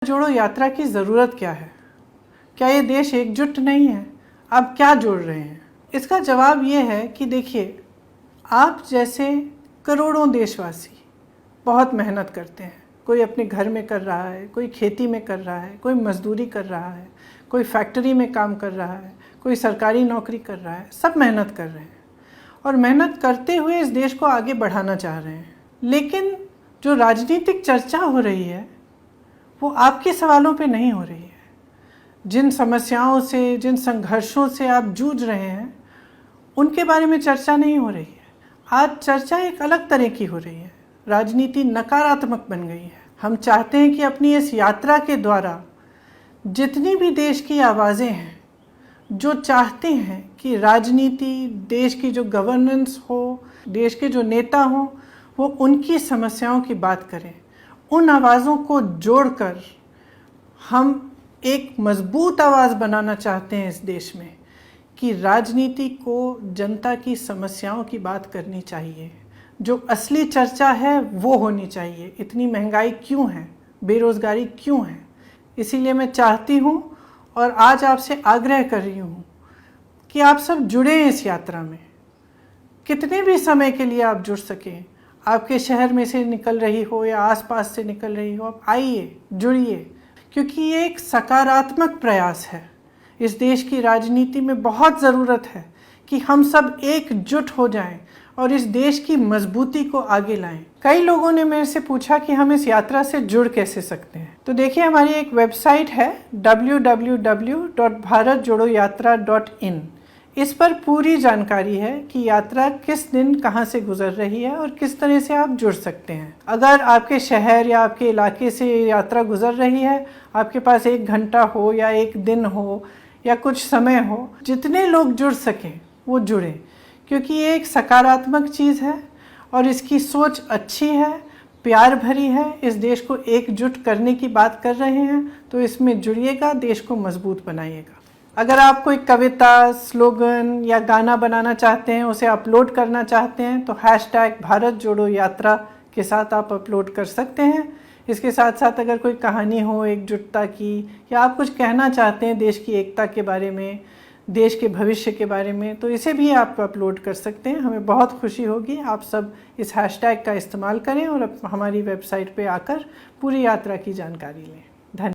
जोड़ो यात्रा की ज़रूरत क्या है? क्या ये देश एकजुट नहीं है? आप क्या जोड़ रहे हैं? इसका जवाब ये है कि देखिए, आप जैसे करोड़ों देशवासी बहुत मेहनत करते हैं। कोई अपने घर में कर रहा है, कोई खेती में कर रहा है, कोई मजदूरी कर रहा है, कोई फैक्ट्री में काम कर रहा है, कोई सरकारी नौकरी कर रहा है। सब मेहनत कर रहे हैं और मेहनत करते हुए इस देश को आगे बढ़ाना चाह रहे हैं। लेकिन जो राजनीतिक चर्चा हो रही है वो आपके सवालों पे नहीं हो रही है। जिन समस्याओं से, जिन संघर्षों से आप जूझ रहे हैं, उनके बारे में चर्चा नहीं हो रही है। आज चर्चा एक अलग तरह की हो रही है। राजनीति नकारात्मक बन गई है। हम चाहते हैं कि अपनी इस यात्रा के द्वारा जितनी भी देश की आवाज़ें हैं जो चाहते हैं कि राजनीति, देश की जो गवर्नेंस हो, देश के जो नेता हों, वो उनकी समस्याओं की बात करें, उन आवाज़ों को जोड़कर हम एक मजबूत आवाज़ बनाना चाहते हैं इस देश में कि राजनीति को जनता की समस्याओं की बात करनी चाहिए। जो असली चर्चा है वो होनी चाहिए। इतनी महंगाई क्यों है, बेरोज़गारी क्यों है? इसीलिए मैं चाहती हूँ और आज आपसे आग्रह कर रही हूँ कि आप सब जुड़ें इस यात्रा में। कितने भी समय के लिए आप जुड़ सकें, आपके शहर में से निकल रही हो या आसपास से निकल रही हो, आप आइए, जुड़िए, क्योंकि ये एक सकारात्मक प्रयास है। इस देश की राजनीति में बहुत ज़रूरत है कि हम सब एकजुट हो जाएं और इस देश की मजबूती को आगे लाएं। कई लोगों ने मेरे से पूछा कि हम इस यात्रा से जुड़ कैसे सकते हैं। तो देखिए, हमारी एक वेबसाइट है www.bharatjodoyatra.in। इस पर पूरी जानकारी है कि यात्रा किस दिन कहाँ से गुजर रही है और किस तरह से आप जुड़ सकते हैं। अगर आपके शहर या आपके इलाके से यात्रा गुजर रही है, आपके पास 1 घंटा हो या 1 दिन हो या कुछ समय हो, जितने लोग जुड़ सकें वो जुड़ें, क्योंकि ये एक सकारात्मक चीज़ है और इसकी सोच अच्छी है, प्यार भरी है। इस देश को एकजुट करने की बात कर रहे हैं, तो इसमें जुड़िएगा, देश को मजबूत बनाइएगा। अगर आप कोई कविता, स्लोगन या गाना बनाना चाहते हैं, उसे अपलोड करना चाहते हैं, तो #भारत जोड़ो यात्रा के साथ आप अपलोड कर सकते हैं। इसके साथ साथ अगर कोई कहानी हो एकजुटता की, या आप कुछ कहना चाहते हैं देश की एकता के बारे में, देश के भविष्य के बारे में, तो इसे भी आप अपलोड कर सकते हैं। हमें बहुत खुशी होगी। आप सब इस हैशटैग का इस्तेमाल करें और हमारी वेबसाइट पे आकर पूरी यात्रा की जानकारी लें।